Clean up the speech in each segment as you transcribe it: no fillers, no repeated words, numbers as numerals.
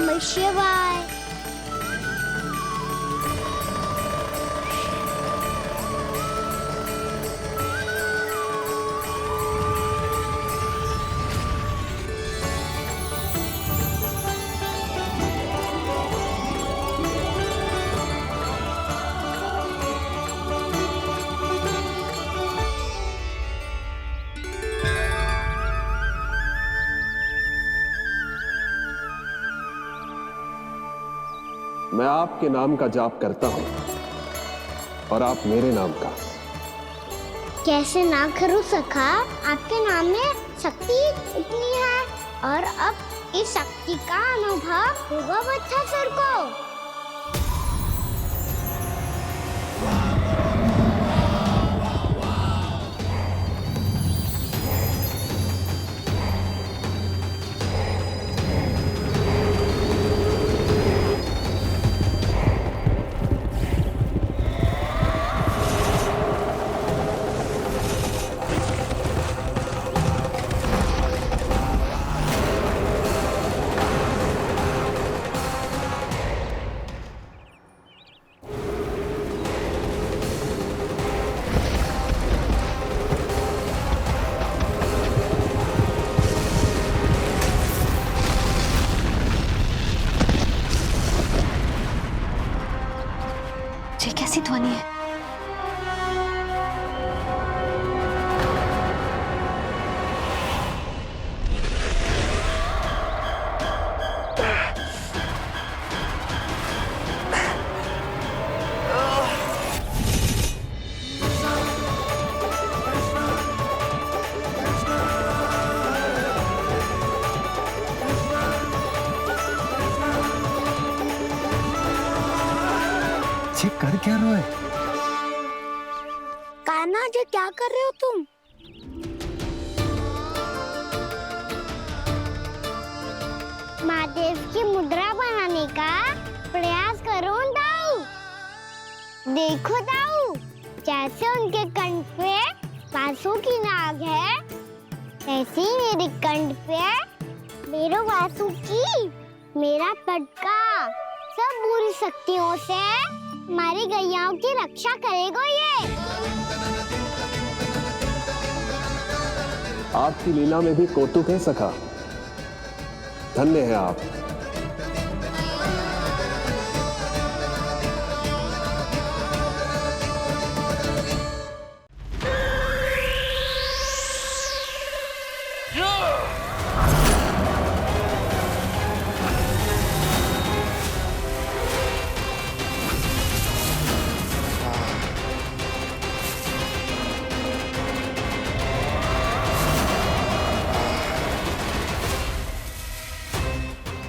नमः शिवाय। मैं आपके नाम का जाप करता हूं और आप मेरे नाम का। कैसे ना करूं सखा, आपके नाम में शक्ति इतनी है और अब इस शक्ति का अनुभव होगा बच्चा को। ये कैसी ध्वनि है? कर क्या रहे हो? कान्हा जी क्या कर रहे हो तुम? महादेव की मुद्रा बनाने का प्रयास करो दाऊ। देखो दाऊ, जैसे उनके कंठ पे वासु की नाग है, ऐसे ही मेरे कंठ पे मेरे वासु की मेरा पटका सब बुरी शक्तियों से हमारी गैयाओं की रक्षा करेगा ये। आपकी लीला में भी कौतुक है सखा, धन्य है आप।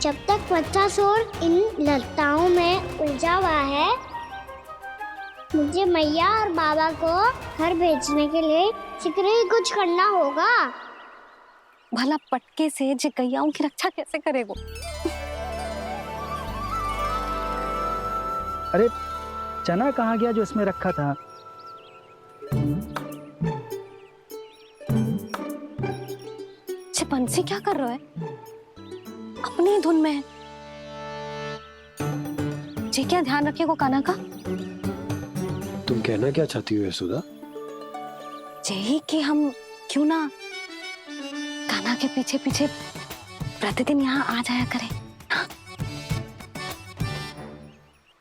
जब तक बच्चासुर इन लताओं में उलझा हुआ है, मुझे मैया और बाबा को घर भेजने के लिए शीघ्र ही कुछ करना होगा। भला पटके से जे गैयाओं की रक्षा कैसे करेगो? अरे चना कहाँ गया जो इसमें रखा था? जे बंसी क्या कर रहा है? अपनी धुन में है। जी क्या ध्यान रखिएगा कान्हा का। तुम कहना क्या चाहती हो यशोदा? यही कि हम क्यों ना कान्हा के पीछे पीछे प्रतिदिन यहाँ आ जाया करें। हाँ?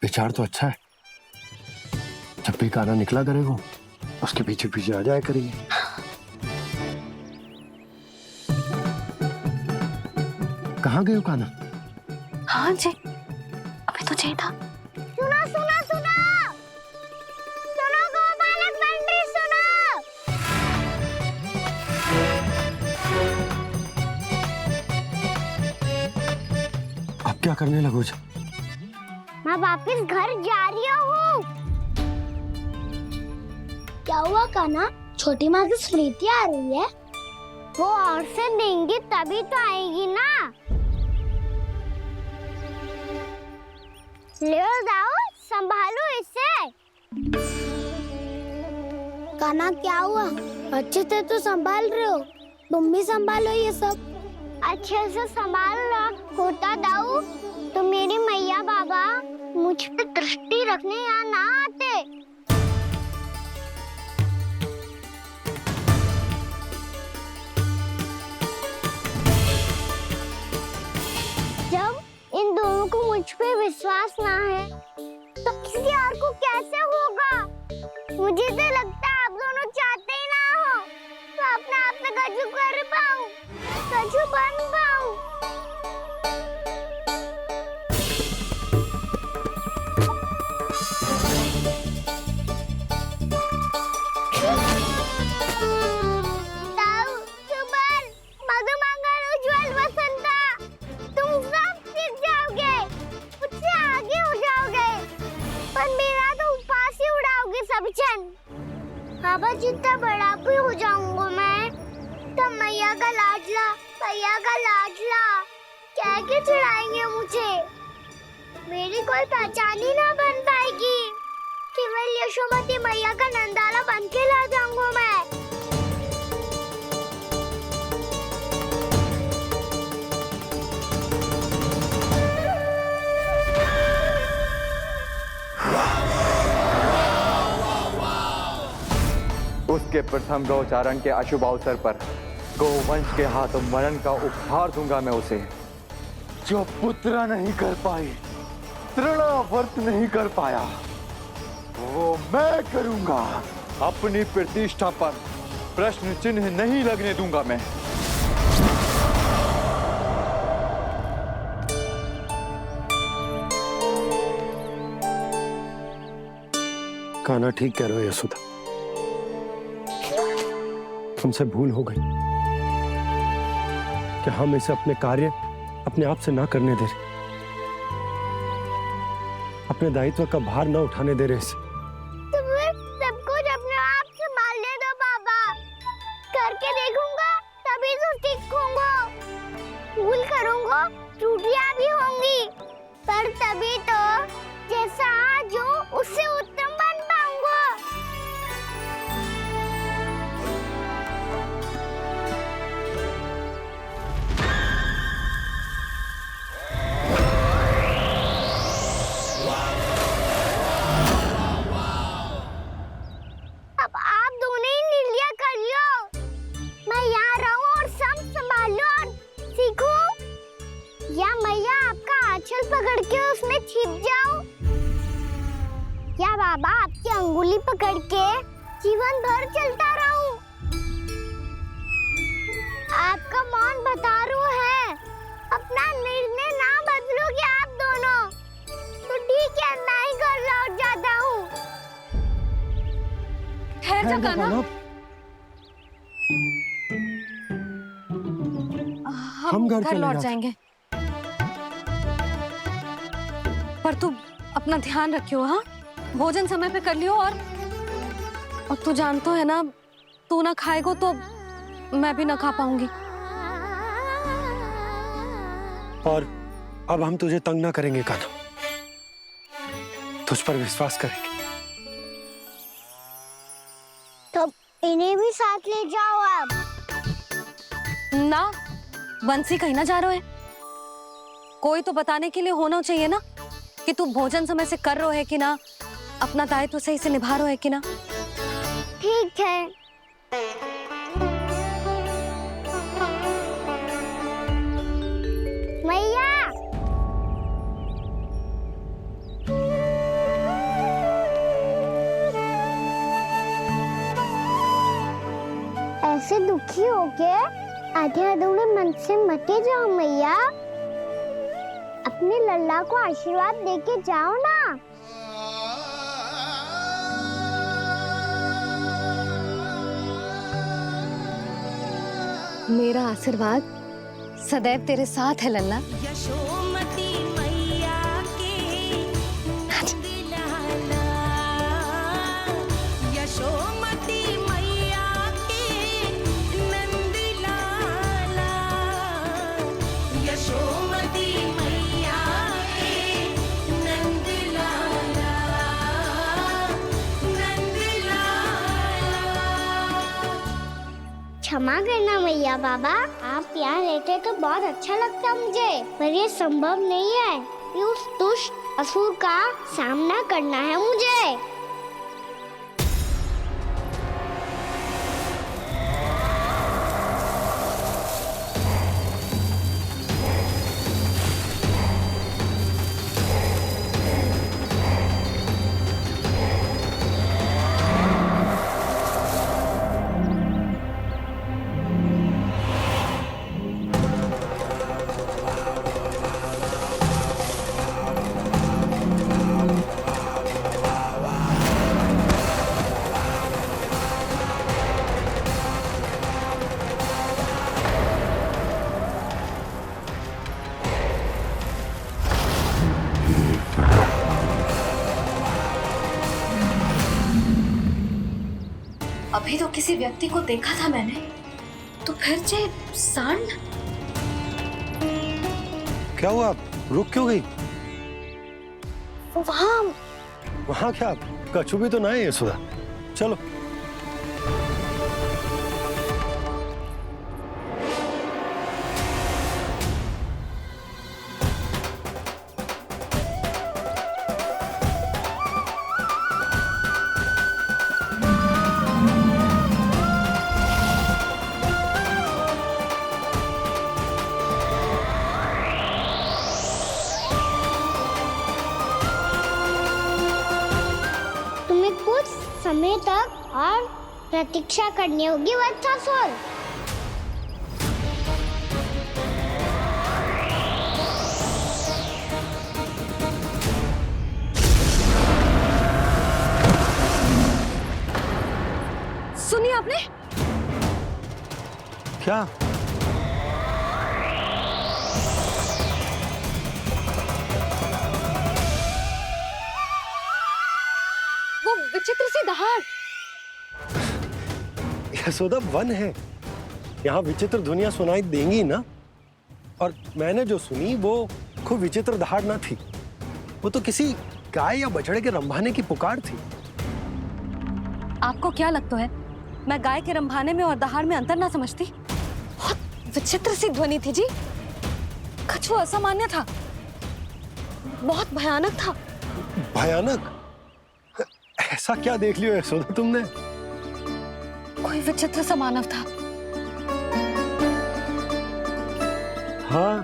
विचार तो अच्छा है। जब भी कान्हा निकला करेगा उसके पीछे पीछे आ जाया करेंगे। कहाँ गए हो कान्हा? हाँ जी, अभी तो चाहिए था। सुनो सुनो सुनो सुनो गोपालक बंटी सुनो। अब क्या करने लगो? मैं वापस घर जा रही हूँ। क्या हुआ कान्हा? छोटी माँ की स्मृति आ रही है। वो और से देंगी तभी तो आएगी ना। ले जाओ, संभालो इसे। कान्हा क्या हुआ? अच्छे से तो संभाल रहे हो, तुम भी संभालो ये सब। अच्छे से संभाल लो होता दाऊ। तो मेरे मैया बाबा मुझ पे दृष्टि रखने यहाँ ना आते। जब इन दोनों को मुझ पे विश्वास ना है तो किसी और को कैसे होगा? मुझे तो लगता है आप दोनों चाहते ही ना हो तो अपने आप में गजू कर पाऊं, गजू बन पाऊं। ताऊ, सुबल, मधुमंगल, उज्जवल, वसंता, तुम सब सीख जाओगे, मुझसे आगे हो जाओगे, पर मेरा तो उपवास ही उड़ाओगे सब जन। बाबा जितना बड़ा भी हो जाऊंगा मैं, तब मैया का लाडला, भैया का लाडला कह के चिढ़ाएंगे मुझे। मेरी कोई पहचान ही ना बन पाएगी, केवल यशोमती मैया का नंदाला बन के ला जाऊंगा मैं। उसके प्रथम गौचारण के अशुभ अवसर पर गोवंश के हाथों मरण का उपहार दूंगा मैं उसे। जो पुत्र नहीं कर पाई, तृणावर्त नहीं कर पाया, वो मैं करूंगा। अपनी प्रतिष्ठा पर प्रश्न चिन्ह नहीं लगने दूंगा मैं। कान्हा ठीक कह रहे हो यशोदा, हमसे भूल हो गई कि हम इसे अपने कार्य अपने आप से ना करने दे रहे, अपने दायित्व का भार ना उठाने दे रहे इसे। तो फिर सब कुछ अपने आप संभालने दो बाबा, करके देखूंगा तभी तो सीखूंगा। भूल करूंगा, त्रुटियां भी होंगी, पर तभी तो जैसा आज हूँ उससे उत्तम बन पाऊंगा। अब आप दोनों ही निर्णय कर लो, मैं यहाँ रहूं और सब संभालूं और सीखूं, या मैया आपका आंचल पकड़ के उसमें छिप जाऊं, या बाबा आपकी अंगुली पकड़ के जीवन भर चलता रहूं। आपका मौन बतारू है, अपना निर्णय ना बदलोगे आप दोनों तो ठीक है, मैं ही घर लौट जाता हूँ। ठहर जा कान्हा, हम घर घर चले लौट जाते। जाएंगे, पर तू अपना ध्यान रखियो। हाँ, भोजन समय पे कर लियो। और तू जानतो है ना, तू ना खाएगो तो मैं भी ना खा पाऊंगी। और अब हम तुझे तंग ना करेंगे कान्हा, तुझ पर विश्वास करेंगे। तो इन्हें भी साथ ले जाओ अब। ना, बंसी कहीं ना जा रहे है, कोई तो बताने के लिए होना चाहिए ना कि तू भोजन समय से कर रहा है कि ना, अपना दायित्व सही से निभा रहा है कि ना। ठीक है। मैया, ऐसे दुखी हो के आधे अधूरे मन से मत जाओ मैया, अपने लल्ला को आशीर्वाद देके जाओ ना। मेरा आशीर्वाद सदैव तेरे साथ है लल्ला। यशोमती मैया के नंद लाला, यशोमती मैया के नंद लाला, यशोमती मैया के नंद लाला, नंद लाला। क्षमा करना मैया बाबा, आप यहाँ रहते तो बहुत अच्छा लगता मुझे, पर ये संभव नहीं है। कि उस दुष्ट असुर का सामना करना है मुझे। अभी तो किसी व्यक्ति को देखा था मैंने, तो फिर जे सांड। क्या हुआ? रुक क्यों गई? वहाँ वहां क्या? कछु भी तो ना है यशोदा। चलो। तुम्हें कुछ समय तक और प्रतीक्षा करनी होगी वत्सासुर। सुनिए आपने? क्या? वो विचित्र सी दहाड़। यशोदा वन है, यहाँ विचित्र ध्वनियां सुनाई देंगी ना। और मैंने जो सुनी वो खूब विचित्र दहाड़ ना थी, वो तो किसी गाय या बछड़े के रंभाने की पुकार थी। आपको क्या लगता है मैं गाय के रंभाने में और दहाड़ में अंतर ना समझती? बहुत विचित्र सी ध्वनि थी जी, कछु असामान्य था, बहुत भयानक था। भयानक? ऐसा क्या देख लियो यशोदा तुमने? कोई विचित्र सा मानव था। हाँ,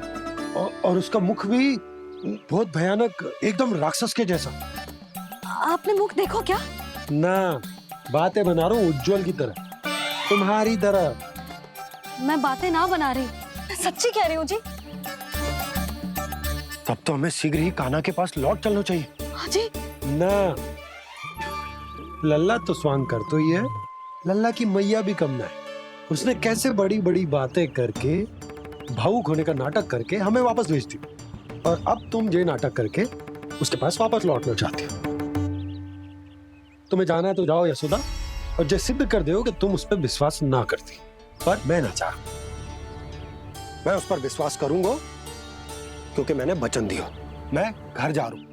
और उसका मुख भी बहुत भयानक, एकदम राक्षस के जैसा। आपने मुख देखो क्या? ना, बातें बना रहा हूँ उज्जवल की तरह, तुम्हारी तरह। मैं बातें ना बना रही, मैं सच्ची कह रही हूँ जी। तब तो हमें शीघ्र ही कान्हा के पास लौट चलना चाहिए। हाँ जी। ना, लल्ला तो स्वांग कर तो ही है, लल्ला की मैया भी कम ना है। उसने कैसे बड़ी बड़ी बातें करके, भावुक होने का नाटक करके हमें वापस भेज दी, और अब तुम ये नाटक करके उसके पास वापस लौटना चाहती हो। तुम्हें जाना है तो जाओ यशोदा, और जो सिद्ध कर दो कि तुम उस पर विश्वास ना करती। पर मैं ना चाह, मैं उस पर विश्वास करूंगा क्योंकि मैंने वचन दिया। मैं घर जा रहा हूं।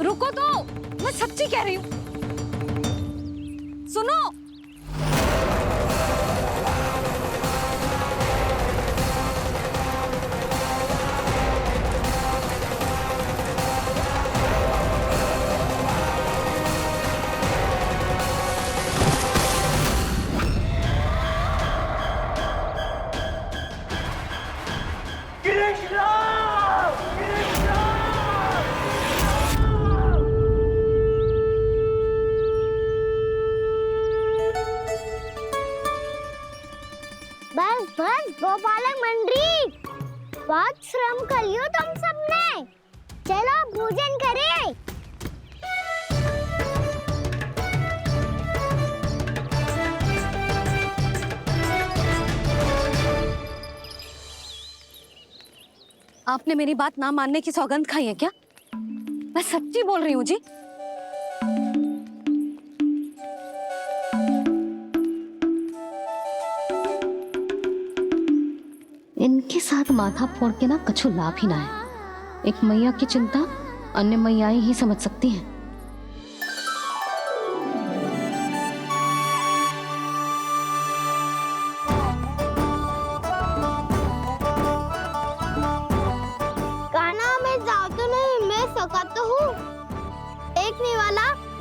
रुको तो, मैं सच्ची कह रही हूँ। सुनो। बस बस गोपालक मंडली, बहुत श्रम कर लियो तुम सबने। चलो भोजन करें। आपने मेरी बात ना मानने की सौगंध खाई है क्या? मैं सच्ची बोल रही हूँ जी। इनके साथ माथा फोड़ के ना कछु लाभ ही ना है। एक मैया की चिंता अन्य मैयाएं ही समझ सकती हैं।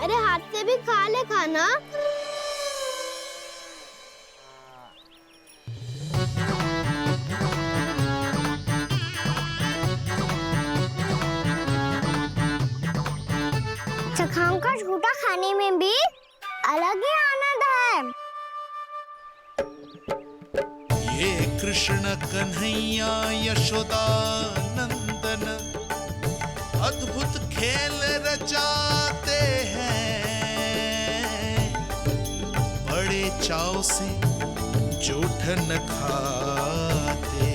मेरे हाथ से भी खा ले खाना। सखाओं का झूठा खाने में भी अलग ही आनंद है। ये कृष्ण कन्हैया यशोदा नंदन अद्भुत खेल रचाते हैं, बड़े चाव से जूठन खाते,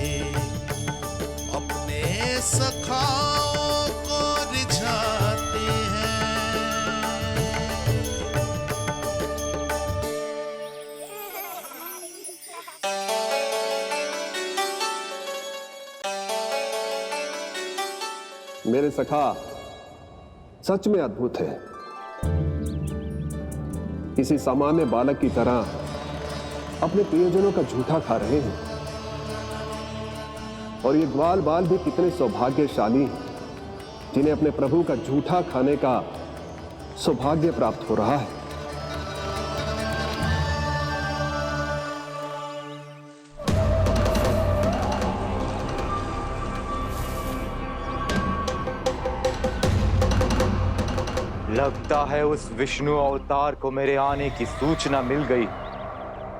अपने सखाओं को रिझाते हैं। मेरे सखा सच में अद्भुत है। किसी सामान्य बालक की तरह अपने प्रियजनों का झूठा खा रहे हैं। और ये ग्वाल बाल भी कितने सौभाग्यशाली हैं जिन्हें अपने प्रभु का झूठा खाने का सौभाग्य प्राप्त हो रहा है। लगता है उस विष्णु अवतार को मेरे आने की सूचना मिल गई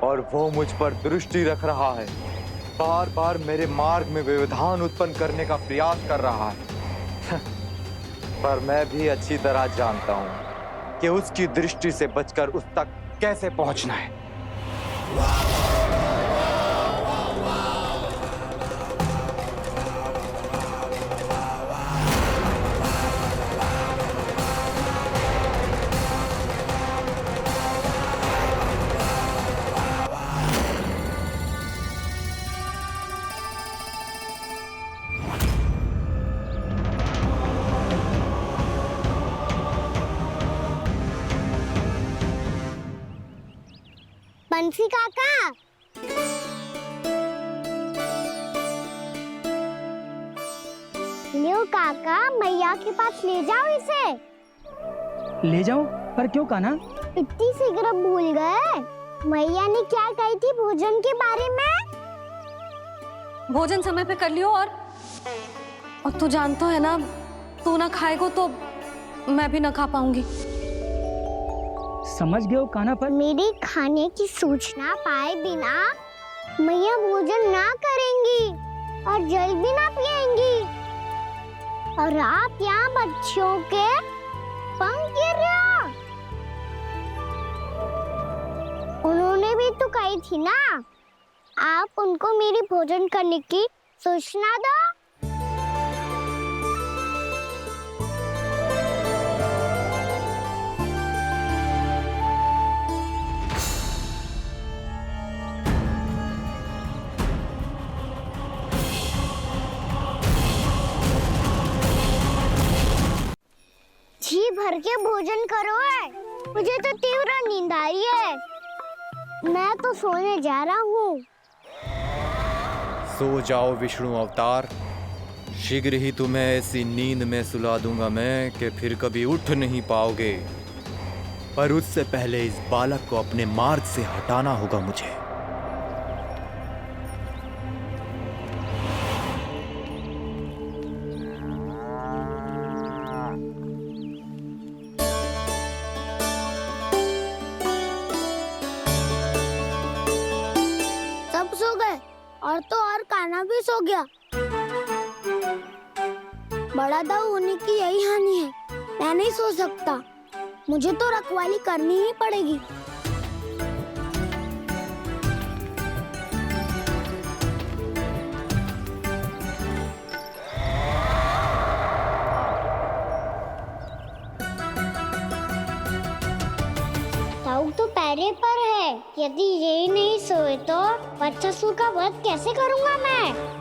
और वो मुझ पर दृष्टि रख रहा है। बार बार मेरे मार्ग में व्यवधान उत्पन्न करने का प्रयास कर रहा है। पर मैं भी अच्छी तरह जानता हूं कि उसकी दृष्टि से बचकर उस तक कैसे पहुंचना है। बंसी काका, लियो काका, मैया के पास ले जाओ इसे। ले जाऊं? पर क्यों कान्हा? इतनी शीघ्र भूल गए? मैया ने क्या कही थी भोजन के बारे में? भोजन समय पे कर लियो। और तू जानता है ना, तू ना खाएगा तो मैं भी ना खा पाऊंगी। समझ गए हो कान्हा? पर मेरी खाने की सूचना पाए बिना मैया भोजन ना करेंगी और जल भी ना पिएंगी। और आप यहाँ बच्चों के पंख गिर रहे हो। उन्होंने भी तो कही थी ना, आप उनको मेरी भोजन करने की सूचना दो। जी भर के भोजन करो है, मुझे तो तीव्र नींद आ रही है। मैं तो सोने जा रहा हूँ। सो जाओ विष्णु अवतार, शीघ्र ही तुम्हें ऐसी नींद में सुला दूंगा मैं कि फिर कभी उठ नहीं पाओगे। पर उससे पहले इस बालक को अपने मार्ग से हटाना होगा मुझे। सब सो गए और तो और कान्हा भी सो गया। बड़ा दाऊ होने की यही हानि है। मैं नहीं सो सकता, मुझे तो रखवाली करनी ही पड़ेगी। दाऊ तो पैरे पर है। यदि ये नहीं सोए तो बच्चासुर का वध कैसे करूंगा मैं?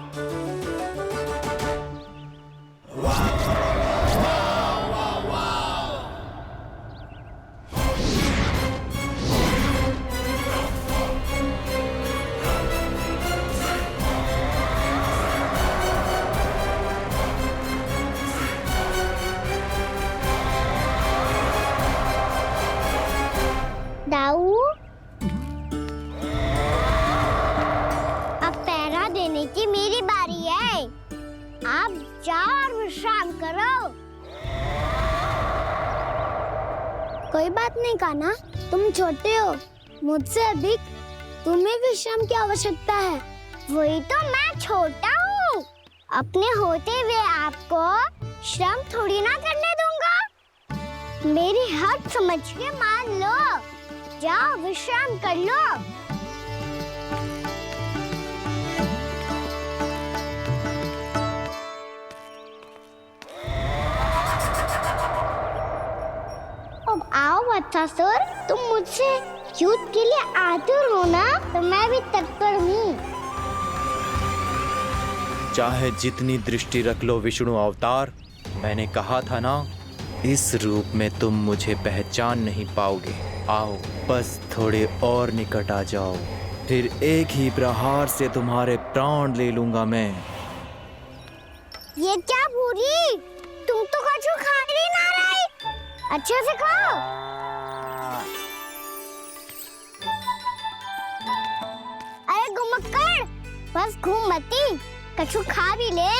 नहीं कान्हा, तुम छोटे हो, मुझसे अधिक तुम्हें विश्राम की आवश्यकता है। वही तो मैं छोटा हूँ, अपने होते हुए आपको श्रम थोड़ी ना करने दूंगा। मेरी हद समझ के मान लो, जाओ विश्राम कर लो। अब आओ वत्सासुर, तुम मुझसे युद्ध के लिए आतुर हो ना, तो मैं भी तत्पर हूँ। चाहे जितनी दृष्टि रख लो विष्णु अवतार, मैंने कहा था ना, इस रूप में तुम मुझे पहचान नहीं पाओगे। आओ बस थोड़े और निकट आ जाओ, फिर एक ही प्रहार से तुम्हारे प्राण ले लूंगा मैं। ये क्या भूरी, तुम तो कछु खा ही ना रही, अच्छे से खाओ। अरे घुमक्कड़, बस घूम मती, कछु खा भी ले,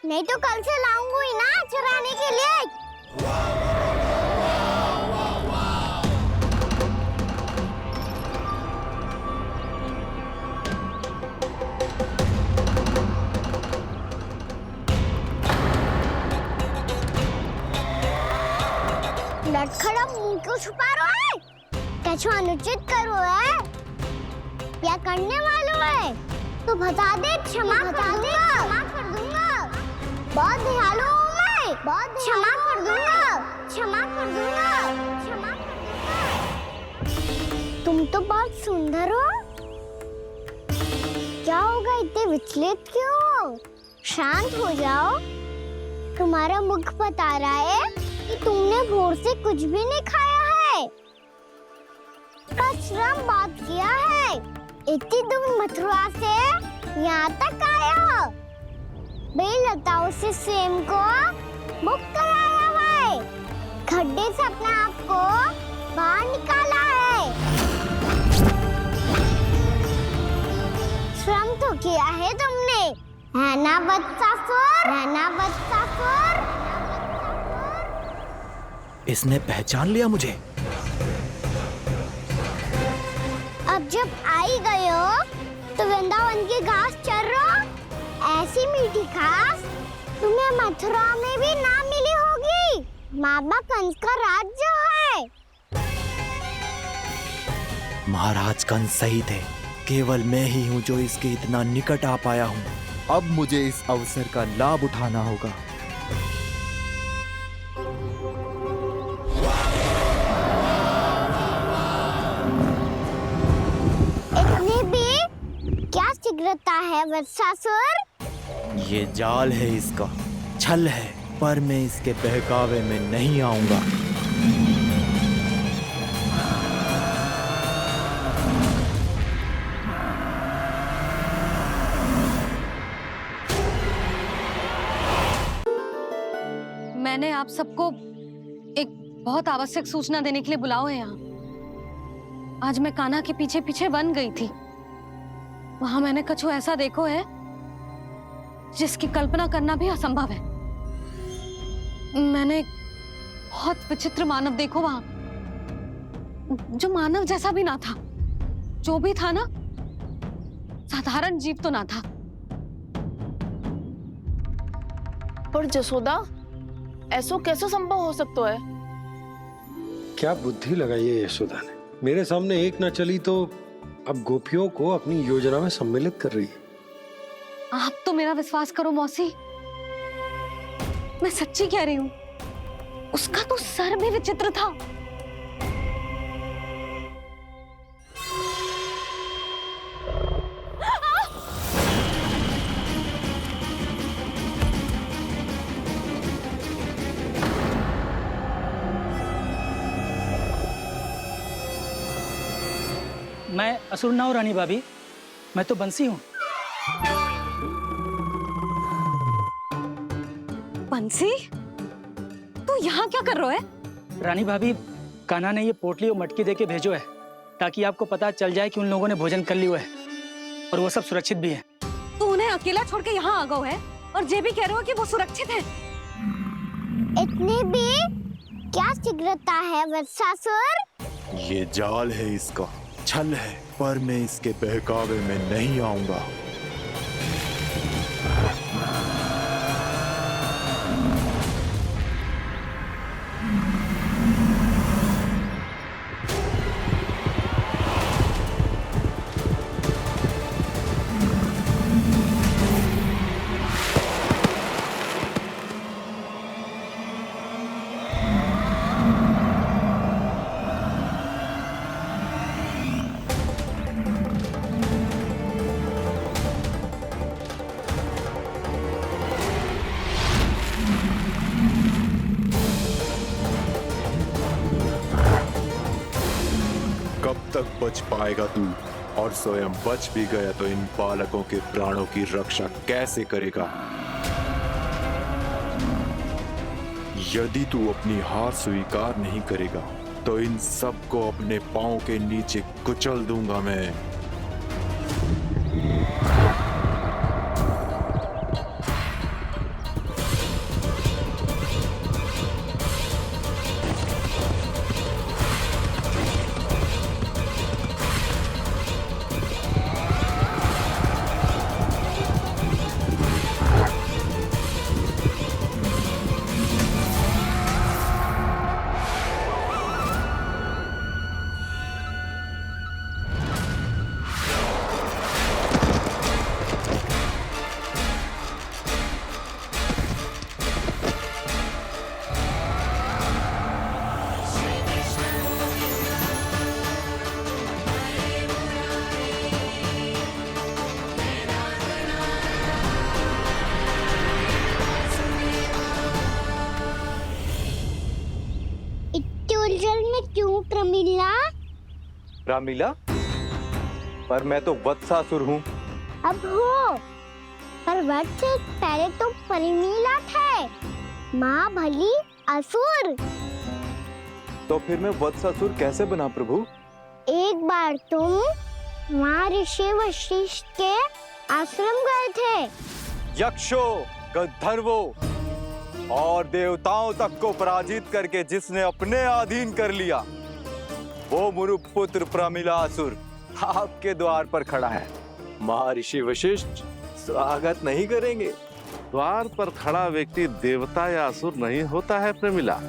नहीं तो कल से लाऊंगा ही ना चुराने के लिए। लटखड़ा मुंह क्यों छुपा रहा है? कछु अनुचित करो है या करने वालों है तो बता दे, क्षमा कर दूंगा। बहुत दयालु हूँ मैं, बहुत क्षमा कर दूंगा। तुम तो बहुत सुंदर हो, क्या होगा, इतने विचलित क्यों हो? शांत हो जाओ, तुम्हारा मुख बता रहा है कि तुमने भोर से कुछ भी नहीं खाया है, बस श्रम बात किया है। इतनी दूर मथुरा से यहाँ तक आए हो, बेलताओं से स्वयं को मुक्त कराया हुआ है, खड्डे से अपने आप को बाहर निकाला है। श्रम तो किया है तुमने, है ना वत्सासुर? इसने पहचान लिया मुझे। अब जब आई गए हो तो वृंदावन की घास चर रहो, ऐसी मीठी घास तुम्हें मथुरा में भी ना मिली होगी। मामा कंस का राज्य है। महाराज कंस सही थे, केवल मैं ही हूँ जो इसके इतना निकट आ पाया हूँ। अब मुझे इस अवसर का लाभ उठाना होगा। इतनी भी क्या शीघ्रता है वत्सासुर? ये जाल है इसका, छल है, पर मैं इसके बहकावे में नहीं आऊंगा। मैंने आप सबको एक बहुत आवश्यक सूचना देने के लिए बुलाओ है यहाँ। आज मैं कान्हा के पीछे पीछे वन गई थी, वहां मैंने कछु ऐसा देखो है जिसकी कल्पना करना भी असंभव है। मैंने बहुत विचित्र मानव देखो वहां, जो मानव जैसा भी ना था, जो भी था ना साधारण जीव तो ना था। पर जसोदा, ऐसा कैसे संभव हो सकता है? क्या बुद्धि लगाई है यशोदा ने, मेरे सामने एक न चली तो अब गोपियों को अपनी योजना में सम्मिलित कर रही है। आप तो मेरा विश्वास करो मौसी, मैं सच्ची कह रही हूँ, उसका तो सर भी विचित्र था। मैं असुर ना हूं रानी भाभी, मैं तो बंसी हूँ। बंसी, तू यहाँ क्या कर रहा है? रानी भाभी, कान्हा ने ये पोटली और मटकी देके भेजो है ताकि आपको पता चल जाए कि उन लोगों ने भोजन कर लिया है और वो सब सुरक्षित भी है। तू उन्हें अकेला छोड़ के यहाँ आ गए है और ये भी कह रहे हो कि वो सुरक्षित है। इतनी भी क्या शीघ्रता है वत्सासुर? ये जाल है, इसका छल है, पर मैं इसके बहकावे में नहीं आऊंगा। कब तक बच पाएगा तू? और स्वयं बच भी गया तो इन बालकों के प्राणों की रक्षा कैसे करेगा? यदि तू अपनी हार स्वीकार नहीं करेगा तो इन सबको अपने पांव के नीचे कुचल दूंगा मैं। उलझन में क्यों प्रमिला? रामीला, पर मैं तो वत्सासुर हूँ। अब हो, पर वत्स से पहले तो प्रमिला थे, माँ भली असुर। तो फिर मैं वत्सासुर कैसे बना प्रभु? एक बार तुम माँ ऋषि वशिष्ठ के आश्रम गए थे। यक्षों, गंधर्वों और देवताओं तक को पराजित करके जिसने अपने अधीन कर लिया, वो मुरुपुत्र प्रमिलासुर आपके द्वार पर खड़ा है। महर्षि वशिष्ठ स्वागत नहीं करेंगे। द्वार पर खड़ा व्यक्ति देवता या असुर नहीं होता है प्रमिला,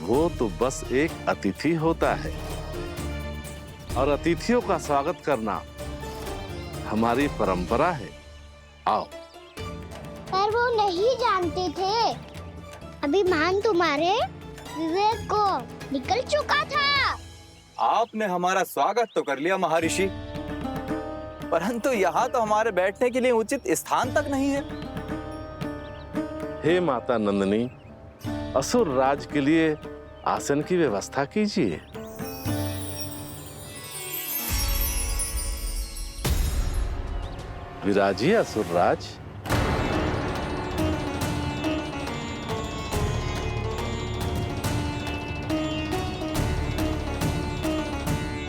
वो तो बस एक अतिथि होता है, और अतिथियों का स्वागत करना हमारी परंपरा है। आओ। पर वो नहीं जानते थे, अभिमान तुम्हारे विवेक को निकल चुका था। आपने हमारा स्वागत तो कर लिया महर्षि, परंतु यहाँ तो हमारे बैठने के लिए उचित स्थान तक नहीं है। हे माता नंदिनी, असुर राज के लिए आसन की व्यवस्था कीजिए। विराजिए असुर राज।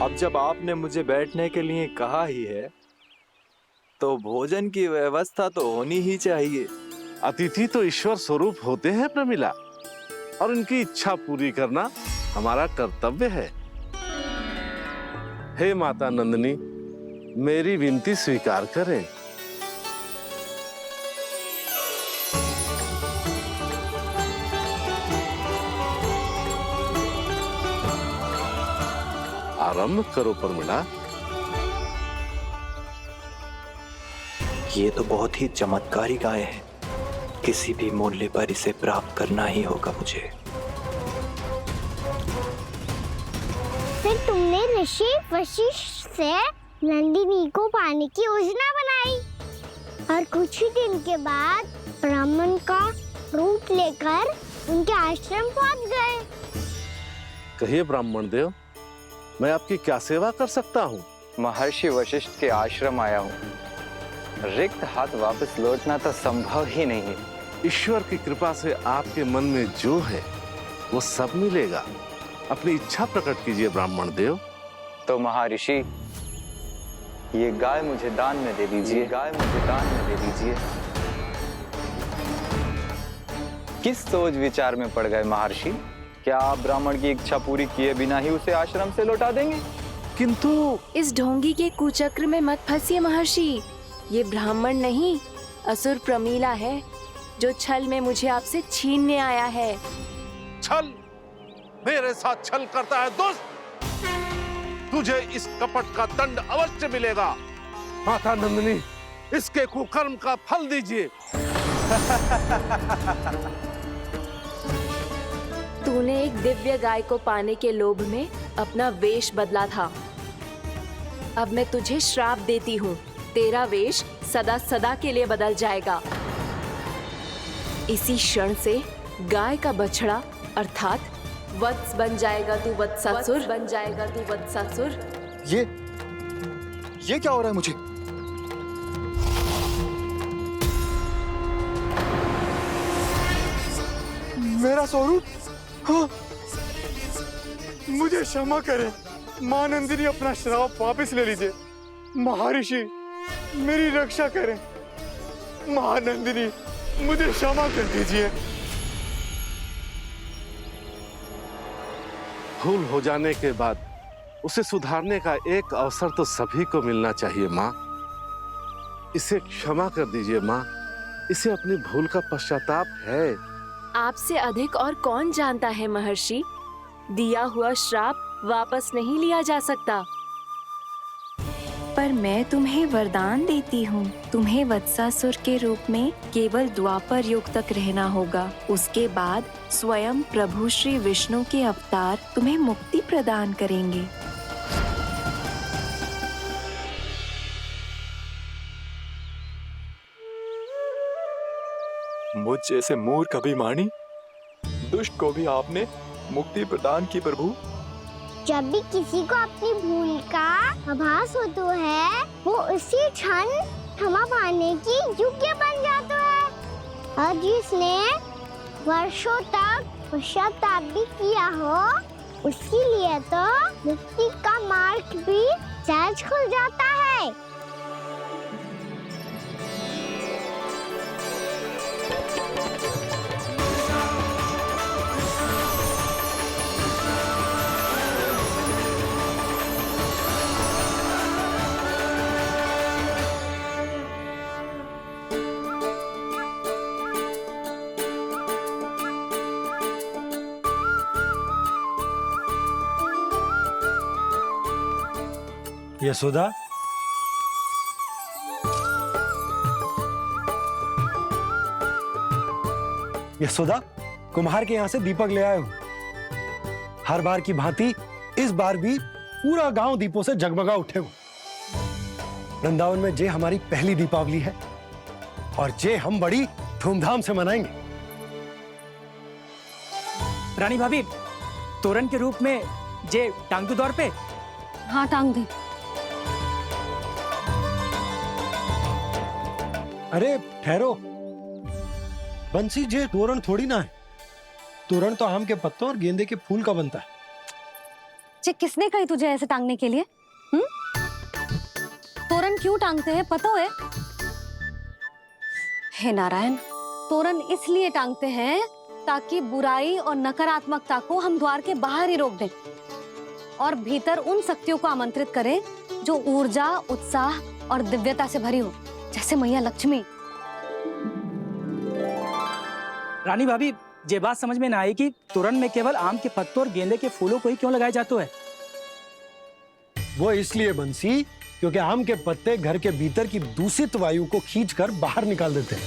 अब जब आपने मुझे बैठने के लिए कहा ही है, तो भोजन की व्यवस्था तो होनी ही चाहिए। अतिथि तो ईश्वर स्वरूप होते हैं प्रमिला, और उनकी इच्छा पूरी करना हमारा कर्तव्य है। हे माता नंदिनी, मेरी विनती स्वीकार करें। आरंभ करो प्रमिला। ये तो बहुत ही चमत्कारी गाय है, किसी भी मूल्य पर इसे प्राप्त करना ही होगा मुझे। फिर तुमने ऋषि वशिष्ठ से नंदिनी को पाने की योजना बनाई, और कुछ ही दिन के बाद ब्राह्मण का रूप लेकर उनके आश्रम पहुंच गए। कहिए ब्राह्मण देव, मैं आपकी क्या सेवा कर सकता हूँ? महर्षि वशिष्ठ के आश्रम आया हूँ। रिक्त हाथ वापस लौटना तो संभव ही नहीं है। ईश्वर की कृपा से आपके मन में जो है वो सब मिलेगा। अपनी इच्छा प्रकट कीजिए ब्राह्मण देव। तो महर्षि, ये गाय मुझे दान में दे दीजिए। गाय मुझे दान में दे दीजिए। किस सोच विचार में पड़ गए महर्षि? क्या आप ब्राह्मण की इच्छा पूरी किए बिना ही उसे आश्रम से लौटा देंगे? किंतु इस ढोंगी के कुचक्र में मत फंसिए महर्षि। ये ब्राह्मण नहीं, असुर प्रमीला है, जो छल में मुझे आपसे छीनने आया है। छल? मेरे साथ छल करता है दुष्ट? तुझे इस कपट का दंड अवश्य मिलेगा। माता नंदिनी, इसके कुकर्म का फल दीजिए। तूने एक दिव्य गाय को पाने के लोभ में अपना वेश बदला था। अब मैं तुझे श्राप देती हूँ, तेरा वेश सदा सदा के लिए बदल जाएगा। इसी क्षण से गाय का बछड़ा अर्थात वत्स बन जाएगा तू वत्सासुर, बन जाएगा तू वत्सासुर। ये क्या हो रहा है मुझे? मेरा स्वरूप? हाँ। मुझे क्षमा करें मां नंदिनी, अपना श्राप वापस ले लीजिए। महर्षि मेरी रक्षा करें। मां नंदिनी मुझे क्षमा कर दीजिए। भूल हो जाने के बाद उसे सुधारने का एक अवसर तो सभी को मिलना चाहिए माँ। इसे क्षमा कर दीजिए माँ, इसे अपनी भूल का पश्चाताप है। आपसे अधिक और कौन जानता है महर्षि, दिया हुआ श्राप वापस नहीं लिया जा सकता। पर मैं तुम्हें वरदान देती हूँ, तुम्हें वत्सासुर के रूप में केवल द्वापर युग तक रहना होगा। उसके बाद स्वयं प्रभु श्री विष्णु के अवतार तुम्हें मुक्ति प्रदान करेंगे। मुझ जैसे मूर्ख अभिमानी दुष्ट को भी आपने मुक्ति प्रदान की प्रभु। जब भी किसी को अपनी भूल का आभास होता है, वो उसी क्षण क्षमा पाने की योग्य बन जाता है। और जिसने वर्षों तक पश्चाताप भी किया हो, उसके लिए तो मुक्ति का मार्ग भी सहज खुल जाता है। यशोदा, यशोदा, कुम्हार के यहाँ से दीपक ले आया हूं। हर बार की भांति इस बार भी पूरा गांव दीपों से जगमगा उठे हो। वृंदावन में जे हमारी पहली दीपावली है और जे हम बड़ी धूमधाम से मनाएंगे। रानी भाभी, तोरण के रूप में जे टांग दो दौर पे। हाँ, टांग दे। अरे ठहरो, बंसी, जे तोरण थोड़ी ना है। तोरण तो आम के पत्तों और गेंदे के फूल का बनता है। जे किसने कही तुझे ऐसे टांगने के लिए? तोरण क्यों टांगते हैं पता है? हे नारायण, तोरण इसलिए टांगते हैं ताकि बुराई और नकारात्मकता को हम द्वार के बाहर ही रोक दें और भीतर उन शक्तियों को आमंत्रित करें जो ऊर्जा, उत्साह और दिव्यता से भरी हो, जैसे मैया लक्ष्मी। रानी भाभी, ये बात समझ में ना आई कि तोरण में केवल आम के पत्तों और गेंदे के फूलों को ही क्यों लगाया जाता है? वो इसलिए बंसी, क्योंकि आम के पत्ते घर के भीतर की दूषित वायु को खींचकर बाहर निकाल देते हैं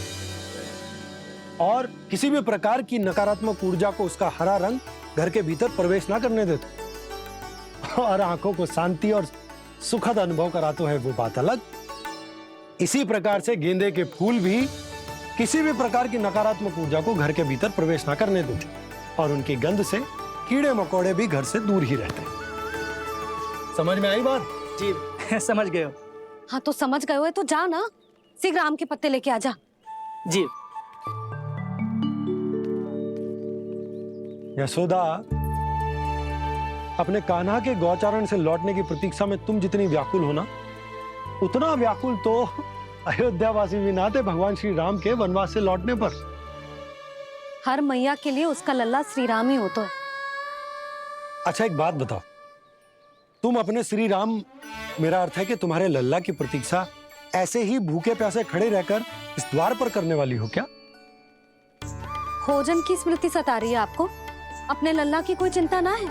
और किसी भी प्रकार की नकारात्मक ऊर्जा को उसका हरा रंग घर के भीतर प्रवेश ना करने देते और आंखों को शांति और सुखद अनुभव कराता है, वो बात अलग। इसी प्रकार से गेंदे के फूल भी किसी भी प्रकार की नकारात्मक ऊर्जा को घर के भीतर प्रवेश ना करने देते और उनकी गंध से कीड़े मकोड़े भी घर से दूर ही रहते हैं। समझ में आई बात? जी समझ गए हो। हाँ तो समझ गए हो तो जा ना, शीघ्र आम के पत्ते लेके आ जा। जी। यशोदा, अपने कान्हा के गौचारण से लौटने की प्रतीक्षा में तुम जितनी व्याकुल हो ना, उतना व्याकुल तो अयोध्यावासी भी ना थे भगवान श्री राम के वनवास से लौटने पर। हर मैया के लिए उसका लल्ला श्री राम ही होता है। अच्छा एक बात बताओ, तुम अपने श्री राम, मेरा अर्थ है कि तुम्हारे लल्ला की प्रतीक्षा ऐसे ही भूखे प्यासे खड़े रहकर इस द्वार पर करने वाली हो क्या? भोजन की स्मृति सता रही है आपको? अपने लल्ला की कोई चिंता ना है।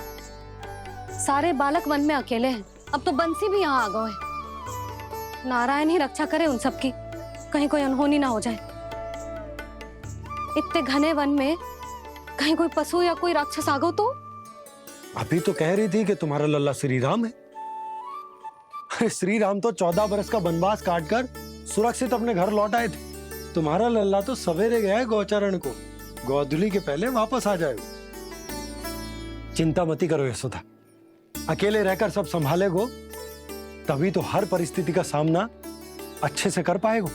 सारे बालक वन में अकेले हैं, अब तो बंसी भी यहाँ आ गए हैं। नारायण ही रक्षा करे उन सबकी, कहीं कोई अनहोनी ना हो जाए। इतने घने वन में कहीं कोई पशु या कोई राक्षस आ गो तो? अभी तो कह रही थी कि तुम्हारा लल्ला श्री राम है। अरे श्री राम तो 14 बरस का वनवास काटकर सुरक्षित अपने घर लौट आए थे। तुम्हारा लल्ला तो सवेरे गया है गौचरण को, गोधूली के पहले वापस आ जाएगा। चिंता मती करो यशोदा, अकेले रहकर सब संभालेगो तभी तो हर परिस्थिति का सामना अच्छे से कर पाएगो।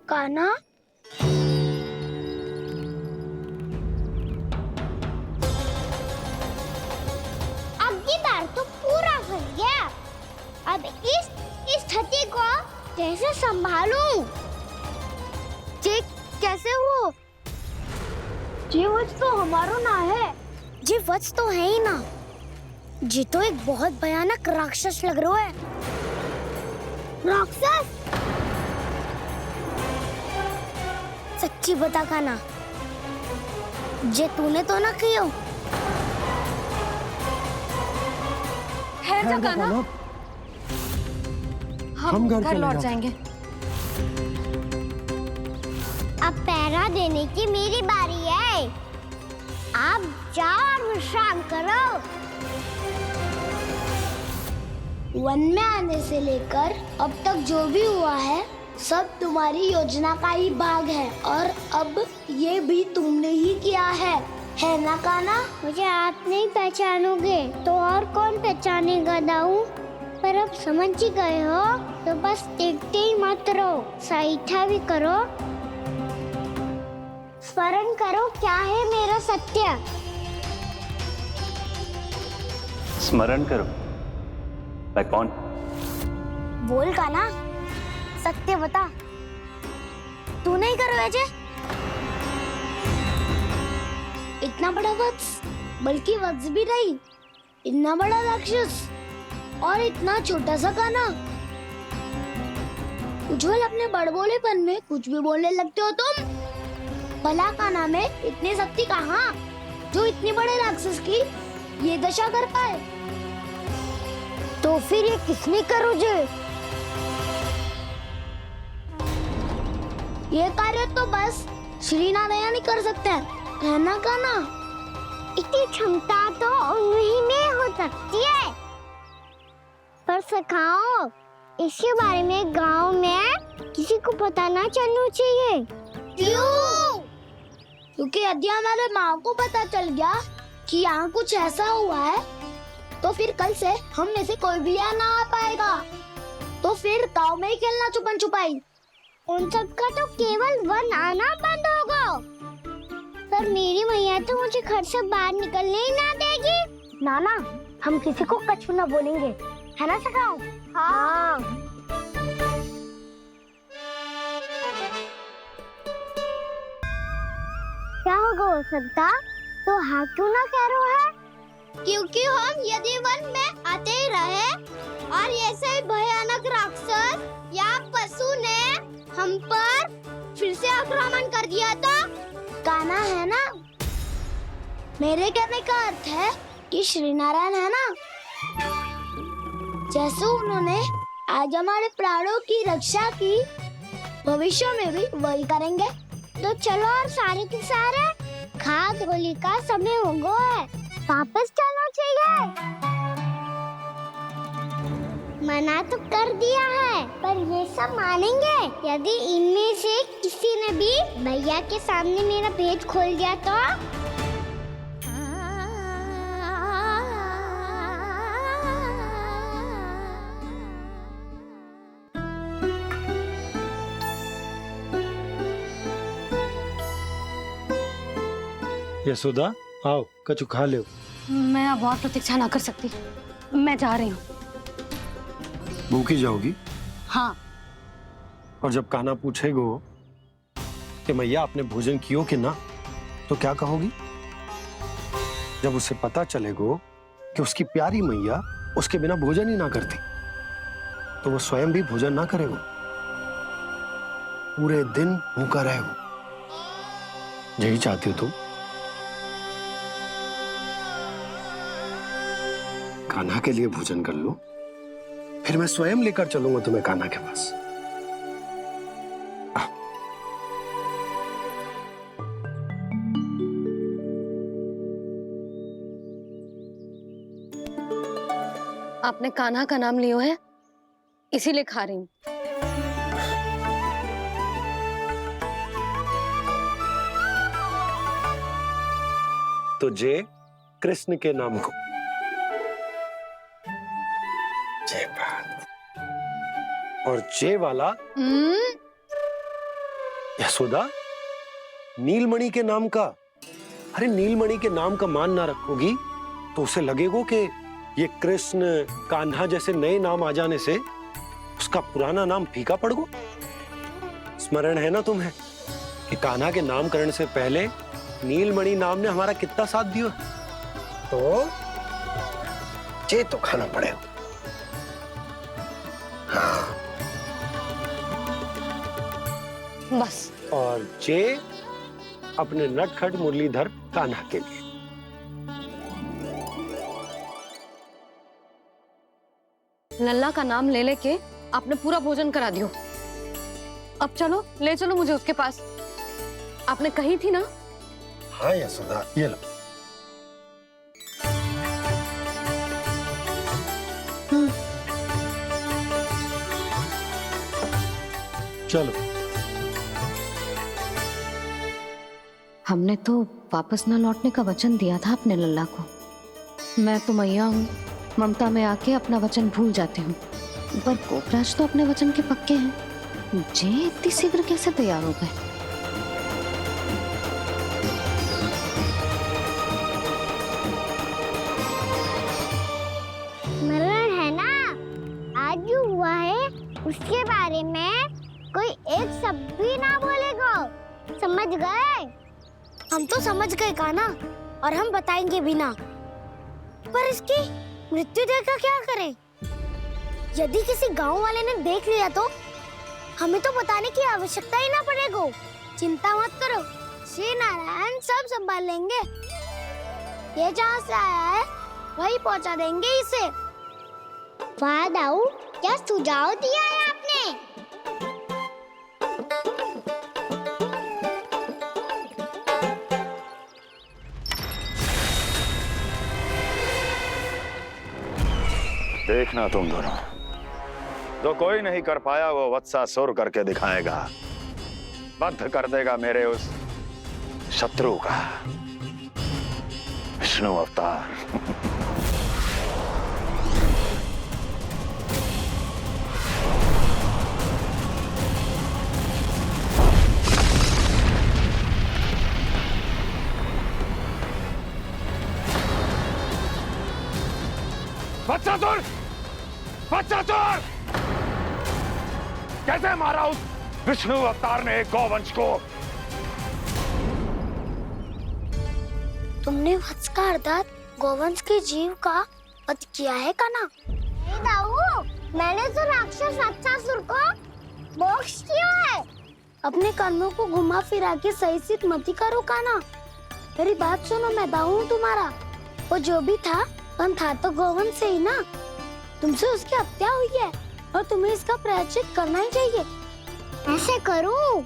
कान्हा, अब की बार तो पूरा फंस गया। अब इस स्थिति को कैसे संभालूं? जी कैसे हो? जी वत्स तो हमारो ना है। जी वत्स तो है ही ना। जी तो एक बहुत भयानक राक्षस लग रहा है। राक्षस? सच्ची बता कान्हा, जे तूने तो ना कियो? खैर जा कान्हा, हम घर लौट जाएंगे। अब पहरा देने की मेरी बारी है। आप जाओ और विश्राम करो। वन में आने से लेकर अब तक जो भी हुआ है सब तुम्हारी योजना का ही भाग है, और अब ये भी तुमने ही किया है ना कान्हा? मुझे आप नहीं पहचानोगे तो और कौन पहचानेगा दाऊ? पर अब समझ ही गए हो तो बस देखते ही मत रहो, सईठा भी करो। स्मरण करो क्या है मेरा सत्य। स्मरण करो? मैं कौन? बोल कान्हा, सत्य बता। तू नहीं करो अजय? इतना बड़ा वत्स, बल्कि वत्स भी नहीं, इतना बड़ा राक्षस और इतना छोटा सा कान्हा। उज्जवल अपने बड़बोलेपन में कुछ भी बोलने लगते हो तुम। भला कान्हा में इतनी शक्ति कहाँ जो इतने बड़े राक्षस की ये दशा कर पाए? तो फिर ये किसने करो जे? ये कार्य तो बस श्री नारायण ही कर सकते हैं, है ना कान्हा? इतनी क्षमता तो उन्हीं में हो सकती है। पर सखाओ, इसके बारे में गांव में किसी को पता ना चलना चाहिए। क्यों? क्योंकि यदि हमारे माँ को पता चल गया कि यहाँ कुछ ऐसा हुआ है तो फिर कल से हम में से कोई भी यहाँ ना आ पाएगा। तो फिर गांव में ही खेलना छुपन छुपाई। उन सब का तो केवल वन आना बंद होगा। पर मेरी मैया तो मुझे घर से बाहर निकलने ही ना देगी। नाना, हम किसी को कछु ना बोलेंगे, है ना सखाओ? हाँ। क्या होगा हो सकता? तो हाँ क्यों ना कह रहा है? क्योंकि हम यदि वन में आते ही रहे और ऐसे ही भयानक राक्षस या पशु ने हम पर फिर से आक्रमण कर दिया तो कान्हा, है ना? मेरे कहने का अर्थ है कि श्री नारायण है ना, जैसे उन्होंने आज हमारे प्राणों की रक्षा की, भविष्य में भी वही करेंगे। तो चलो और सारे के सारे खाद होली का समय हो गया है, वापस चलना चाहिए। मना तो कर दिया है, पर ये सब मानेंगे यदि इनमें से किसी ने भी भैया के सामने मेरा भेद खोल दिया तो? यशोदा, आओ कछु खा लो। मैं अब और प्रतीक्षा ना कर सकती, मैं जा रही हूँ। भूखी जाओगी? हाँ। और जब कान्हा पूछेगो कि मैया आपने भोजन कियो कि ना, तो क्या कहोगी? जब उसे पता चलेगा कि उसकी प्यारी मैया उसके बिना भोजन ही ना करती, तो वो स्वयं भी भोजन ना करेगा, पूरे दिन भूखा रहेगा। यही चाहती हो तुम? कान्हा के लिए भोजन कर लो, फिर मैं स्वयं लेकर चलूंगा तुम्हें कान्हा के पास। आपने कान्हा का नाम लियो है, इसीलिए खा रही हूँ। तो जय कृष्ण के नाम को। जय बात। और जय वाला यशोदा, नीलमणि के नाम का। अरे नीलमणि के नाम का मान ना रखोगी तो उसे लगेगा कि ये कृष्ण कान्हा जैसे नए नाम आ जाने से उसका पुराना नाम फीका पड़ गो। स्मरण है ना तुम्हें कि कान्हा के नामकरण से पहले नीलमणि नाम ने हमारा कितना साथ दिया? तो जे तो खाना पड़ेगा। हाँ। बस। और जे अपने नटखट मुरलीधर कान्हा के लिए। लल्ला का नाम ले लेके आपने पूरा भोजन करा दियो। अब चलो, ले चलो मुझे उसके पास। आपने कही थी ना? हाँ यशोदा, ये लो। चलो। हमने तो वापस न लौटने का वचन दिया था अपने लल्ला को। मैं तो मैया हूँ, ममता में आके अपना वचन भूल जाती हूँ, पर गोपराज तो अपने वचन के पक्के हैं। जे इतनी शीघ्र कैसे तैयार हो गए? स्मरण है ना, आज जो हुआ है उसके बारे में कोई एक शब्द भी ना बोलेगा। समझ गए? हम तो समझ गए कान्हा, और हम बताएंगे भी ना। पर इसकी मृत्यु देखकर क्या करें? यदि किसी गांव वाले ने देख लिया तो हमें तो बताने की आवश्यकता ही ना पड़ेगा। चिंता मत करो, श्री नारायण सब संभाल लेंगे। ये जहाँ से आया है वही पहुँचा देंगे इसे। वाह दाऊ, क्या सुझाव दिया है आपने। देखना तुम दोनों, जो कोई नहीं कर पाया वो वत्सासुर करके दिखाएगा। बद्ध कर देगा मेरे उस शत्रु का विष्णु अवतार। वत्सासुर! वत्सासुर! कैसे मारा उस विष्णु अवतार ने एक गौवंश को? तुमने वत्स का अर्थात गौवंश के जीव का वध किया है कान्हा। दाऊ, मैंने तो राक्षस वत्सासुर को मोक्ष दिया है। अपने कर्मों को घुमा फिरा के सही सिद्ध मत करो कान्हा। मेरी बात सुनो, मैं दाऊ हूँ तुम्हारा। वो जो भी था पर था तो गौवंश से ही ना। तुमसे उसकी हत्या हुई है और तुम्हें इसका प्रायश्चित करना ही चाहिए। ऐसे करूं?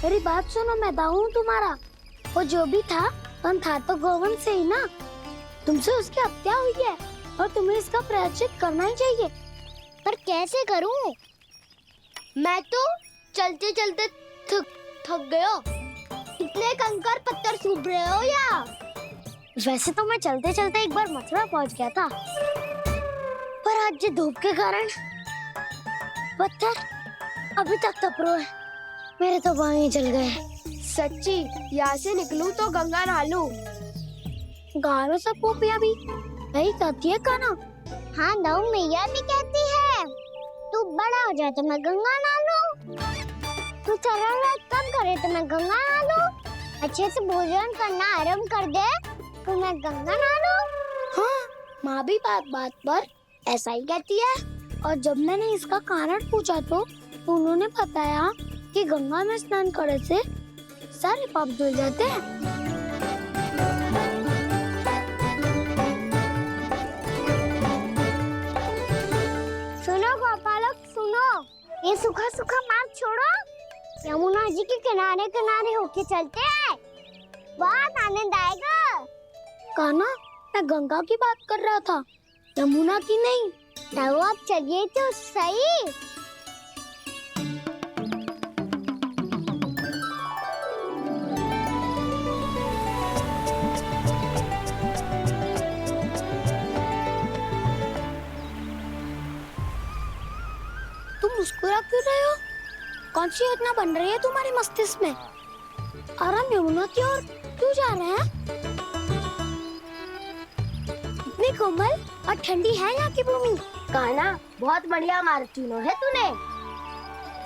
मेरी बात सुनो, मैं दाऊ हूँ तुम्हारा। वो जो भी था पर था तो गौवंश से ही ना। तुमसे उसकी हत्या हुई है और तुम्हें इसका प्रायश्चित करना ही चाहिए। पर कैसे करूं? मैं तो चलते चलते थक गया। इतने कंकर पत्थर सूख रहे हो या? वैसे तो मैं चलते चलते एक बार मथुरा पहुंच गया था, पर आज ये धूप के कारण पत्थर अभी तक तप रहे हैं। मेरे तो बाएं ही जल गए। सच्ची, यहाँ से निकलूं तो गंगा नहा लूं। गालों से पोपिया भी यही कहती है कान्हा। हाँ दाऊ, मैया भी कहती है। तू बड़ा हो जाए तो मैं गंगा नहा लूं। तू चरण व्रत कब करे तो मैं गंगा नहा लूं। अच्छे से भोजन करना आरंभ कर दे तो मैं गंगा नहा लूं। हाँ, माँ भी बात बात पर ऐसा ही कहती है। और जब मैंने इसका कारण पूछा तो उन्होंने बताया कि गंगा में स्नान करने से सारे पाप धुल जाते हैं। सुनो गोपालक सुनो, ये सूखा सूखा मार्ग छोड़ो, यमुना जी के किनारे किनारे होके चलते हैं, बहुत आनंद आएगा। कान्हा, मैं गंगा की बात कर रहा था, यमुना की नहीं। तो आप चलिए तो सही। तुम मुस्कुरा क्यों रहे हो? कौन सी योजना बन रही है तुम्हारे मस्तिष्क में? और हम यमुना की ओर क्यों जा रहे हैं? इतनी कोमल और ठंडी है यहाँ की भूमि। कान्हा, बहुत बढ़िया मार्ग चुना है तूने।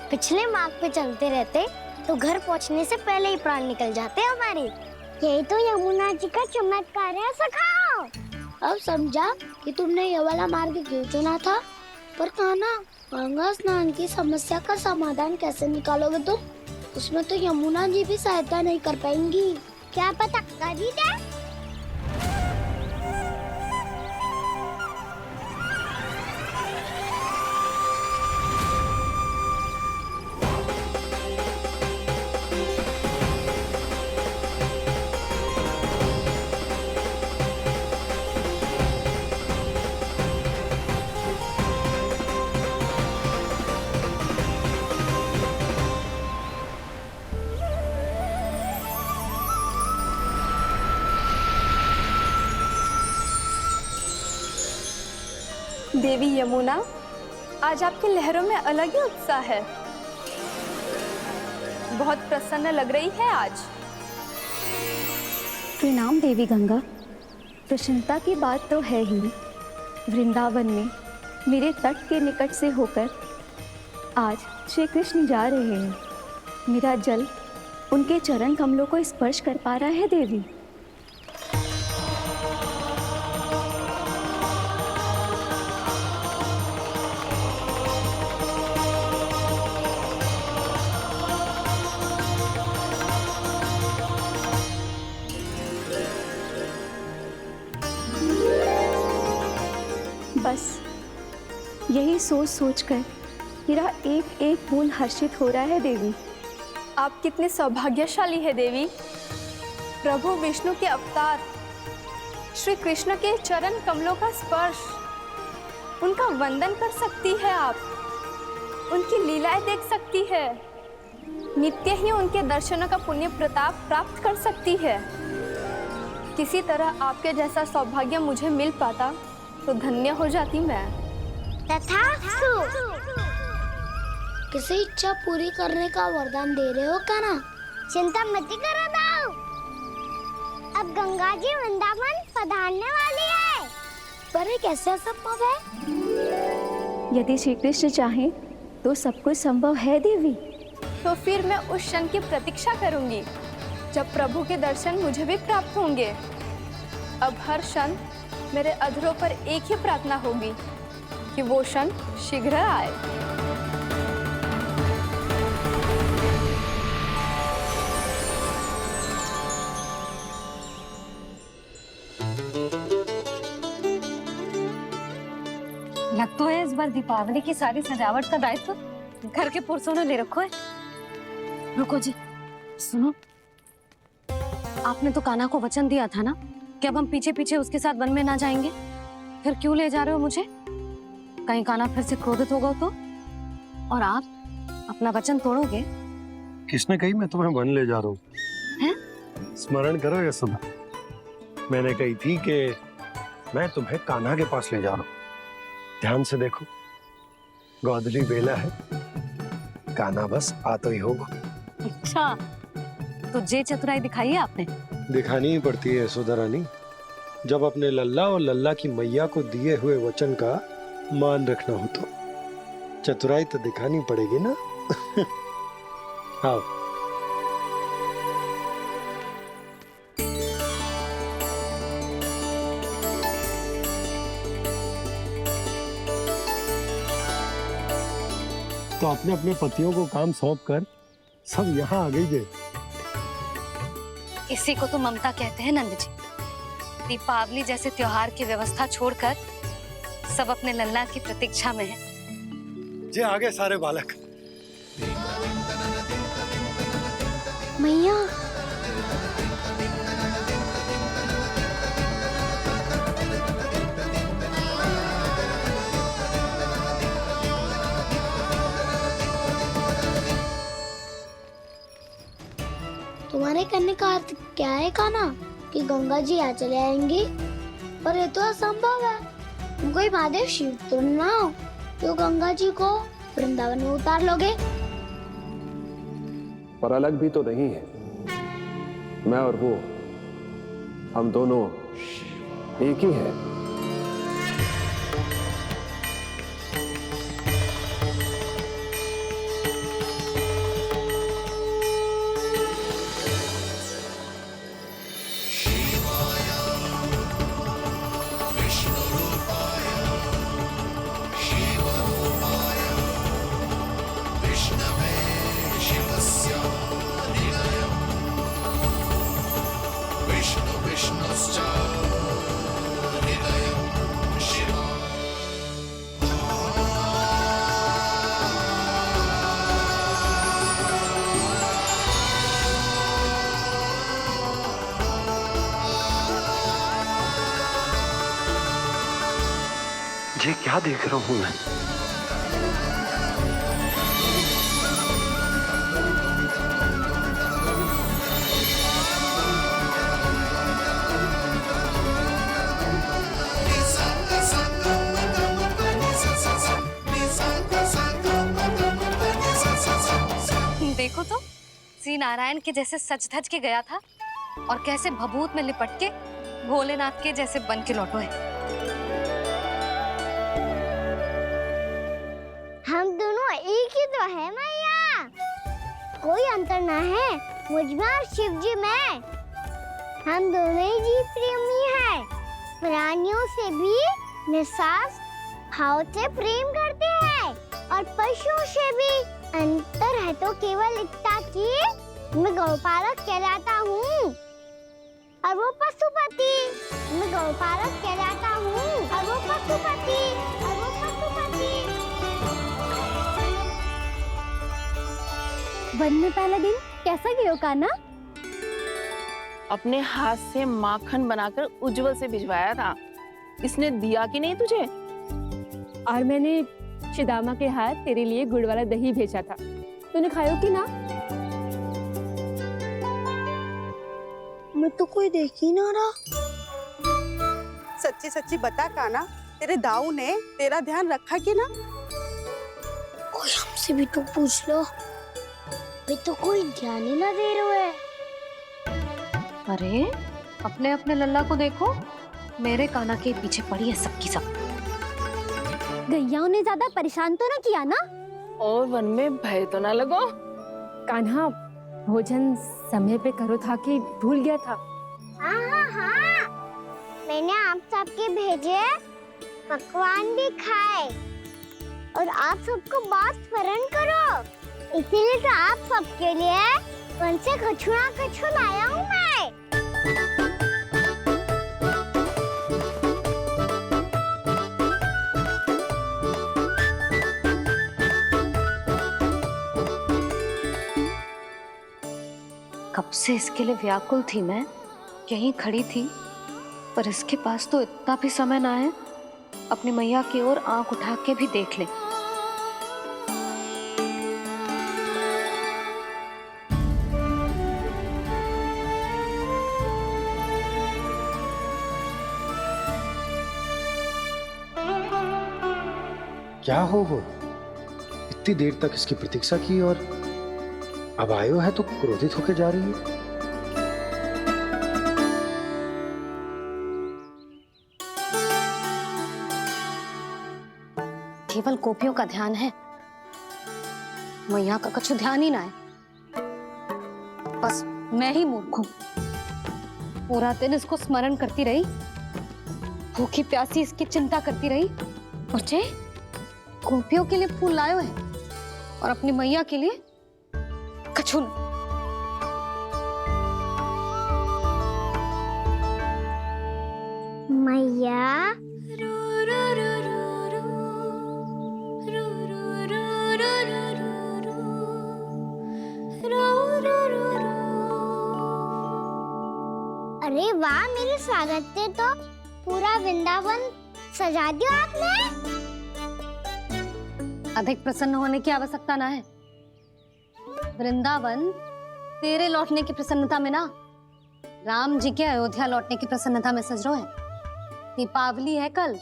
पिछले मार्ग पे चलते रहते तो घर पहुँचने से पहले ही प्राण निकल जाते हमारे। यही तो यमुना जी का चमत्कार है सखाओ। अब समझा कि तुमने ये वाला मार्ग क्यों चुना था। पर कान्हा, गंगा स्नान की समस्या का समाधान कैसे निकालोगे तुम? उसमें तो यमुना जी भी सहायता नहीं कर पाएंगी। क्या पता कर ही दे। देवी यमुना, आज आपकी लहरों में अलग ही उत्साह है। बहुत प्रसन्न लग रही है आज। प्रणाम देवी गंगा। प्रसन्नता की बात तो है ही। वृंदावन में मेरे तट के निकट से होकर आज श्री कृष्ण जा रहे हैं। मेरा जल उनके चरण कमलों को स्पर्श कर पा रहा है देवी। बस यही सोच सोचकर मेरा एक एक बूंद हर्षित हो रहा है देवी। आप कितने सौभाग्यशाली है देवी। प्रभु विष्णु के अवतार श्री कृष्ण के चरण कमलों का स्पर्श, उनका वंदन कर सकती है आप, उनकी लीलाएं देख सकती है, नित्य ही उनके दर्शनों का पुण्य प्रताप प्राप्त कर सकती है। किसी तरह आपके जैसा सौभाग्य मुझे मिल पाता तो धन्य हो जाती मैं। तथास्तु। किसी इच्छा पूरी करने का वरदान दे रहे हो कान्हा? चिंता मत करो दाऊ, अब गंगा जी वृंदावन पधारने वाली है। पर ये कैसे संभव है? यदि श्री कृष्ण चाहे तो सब कुछ संभव है देवी। तो फिर मैं उस क्षण की प्रतीक्षा करूंगी जब प्रभु के दर्शन मुझे भी प्राप्त होंगे। अब हर क्षण मेरे अधरों पर एक ही प्रार्थना होगी कि वो क्षण शीघ्र आए। लग तो है इस बार दीपावली की सारी सजावट का दायित्व घर के पुरुषों ने ले रखो है। रुको जी, सुनो, आपने तो कान्हा को वचन दिया था ना कि अब हम पीछे पीछे उसके साथ वन में ना जाएंगे। फिर क्यों ले जा रहे हो मुझे? कहीं कान्हा फिर से क्रोधित होगा तो? और आप अपना वचन तोड़ोगे? किसने कही मैं तुम्हें वन ले जा रहा हूँ? स्मरण करो यशोदा, मैंने कही थी कि मैं तुम्हें कान्हा के पास ले जा रहा हूँ। ध्यान से देखो, गोधली बेला है, कान्हा बस आ तो ही होगा। अच्छा, तो जे चतुराई दिखाई है आपने? दिखानी ही पड़ती है यशोदा रानी, जब अपने लल्ला और लल्ला की मैया को दिए हुए वचन का मान रखना हो तो। चतुराई तो दिखानी पड़ेगी ना। आओ। तो अपने अपने पतियों को काम सौंप कर सब यहाँ आ गई है। इसी को तो ममता कहते हैं नंद जी। दीपावली जैसे त्योहार की व्यवस्था छोड़कर सब अपने लल्ला की प्रतीक्षा में हैं। जे आगे सारे बालक। मैया तुम्हारे कहने का अर्थ क्या है कान्हा? कि गंगा जी यहाँ चले आएंगे? पर ये तो असंभव है। तुम कोई महादेव शिव तो ना हो तो गंगा जी को वृंदावन में उतार लोगे? पर अलग भी तो नहीं है। मैं और वो, हम दोनों एक ही हैं। ये क्या देख रहा हूँ मैं? देखो तो श्री नारायण के जैसे सज धज के गया था और कैसे भभूत में लिपट के भोलेनाथ के जैसे बन के लौटो है। हम दोनों एक ही तो है मैया, कोई अंतर ना है मुझ में और शिव जी में। हम दोनों ही जीव प्रेमी हैं, प्राणियों से भी निस्वार्थ भाव से प्रेम करते हैं और पशुओं से भी। अंतर है तो केवल इतना कि मैं गौपालक कहलाता हूँ और वो पशुपति। मैं गौपालक कहलाता हूँ और वो पशुपति। वन में पहला दिन कैसा गया कान्हा? अपने हाथ से माखन बनाकर उज्जवल से भिजवाया था। इसने दिया कि नहीं तुझे? और मैंने शिदामा के हाथ तेरे लिए गुड़ वाला दही भेजा था, तूने खायो कि ना? मैं तो कोई देख ही ना रहा। सच्ची सच्ची बता कान्हा, तेरे दाऊ ने तेरा ध्यान रखा कि ना? कोई हमसे भी तो पूछ लो, वे तो कोई ध्यान ही ना दे रहे हैं। अरे अपने अपने लल्ला को देखो, मेरे कान्हा के पीछे पड़ी है सबकी सब। गैयाओं ने ज्यादा परेशान तो ना किया ना? और वन में भय तो ना लगो? कान्हा भोजन समय पे करो था कि भूल गया था? हाँ, मैंने आप सबके भेजे पकवान भी खाए और आप सबको बात स्मरण करो, इसीलिए तो आप सबके लिए वन से कछुआ कछु लाया हूँ मैं। कब से इसके लिए व्याकुल थी मैं, यहीं खड़ी थी, पर इसके पास तो इतना भी समय ना है अपनी मैया की ओर आंख उठा के भी देख ले। क्या हो वो? इतनी देर तक इसकी प्रतीक्षा की और अब आयो है तो क्रोधित होकर जा रही है। केवल गोपियों का ध्यान है मैया का कुछ ध्यान ही ना है। बस मैं ही मूर्ख हूँ। पूरा दिन इसको स्मरण करती रही, भूखी प्यासी इसकी चिंता करती रही, और जे गोपियों के लिए फूल लायो है और अपनी मैया के लिए कछु न। मैया अरे वाह, मेरे स्वागत से तो पूरा वृंदावन सजा दिया आपने। अधिक प्रसन्न होने की आवश्यकता ना है। वृंदावन तेरे लौटने की प्रसन्नता में ना, राम जी के अयोध्या लौटने की प्रसन्नता में सज रहे हैं। दीपावली है कल।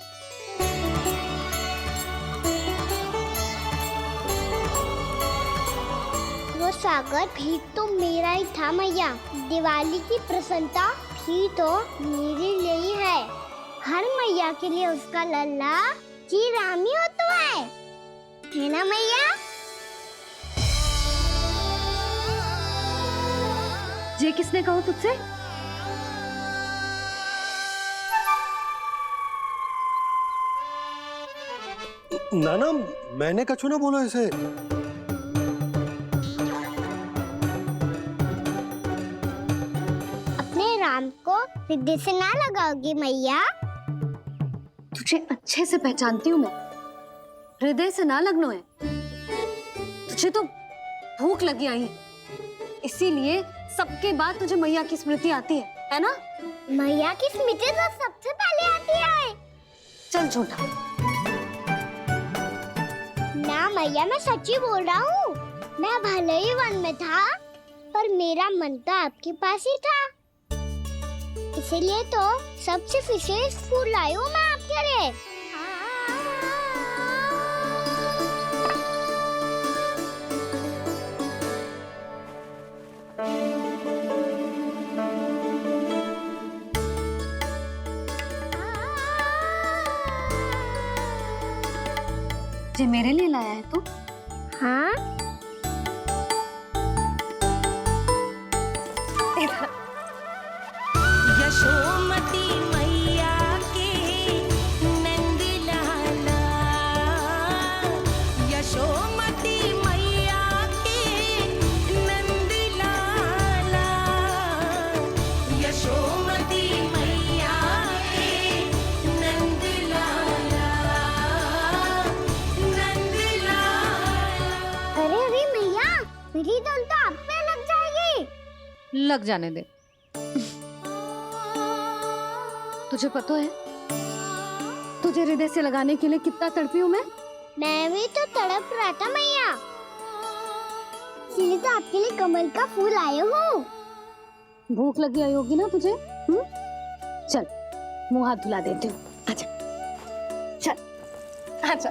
वो स्वागत भी तो मेरा ही था मैया। दिवाली की प्रसन्नता भी तो मेरे लिए ही है। हर मैया के लिए उसका लल्ला जी राम ही होता है ना मैया? ये किसने कहा तुझसे? नाना, मैंने कछु ना बोला इसे। अपने राम को हृदय से ना लगाओगी मैया? तुझे अच्छे से पहचानती हूँ मैं, हृदय से ना लगनो है। तुझे तो भूख लगी आई, इसीलिए सबके बाद तुझे मैया की स्मृति आती है ना? मैया की स्मृति तो सबसे पहले आती है। चल झूठा। ना मैया, मैं सच्ची बोल रहा हूँ। मैं भले ही वन में था, पर मेरा मन तो आपके पास ही था। इसीलिए तो सबसे विशेष फूल लाई हूँ मैं आपके लिए। जे मेरे लिए लाया है तू? हाँ। यशोमती मैया के नंद लाला, यशोमती मैया के नंद लाला, यशोमती मैया के नंद लाला, नंद लाला। अरे मैया, मेरी धुन तो आप पे लग जाएगी। लग जाने दे। तुझे पता है तुझे हृदय से लगाने के लिए कितना तड़पी हूँ मैं? मैं भी तो तड़प रहा था मैया, इसलिए तो आपके लिए कमल का फूल आया हूँ। भूख लगी आई होगी ना तुझे? चल मुंह हाथ धुला देती हूँ। आजा, चल आजा।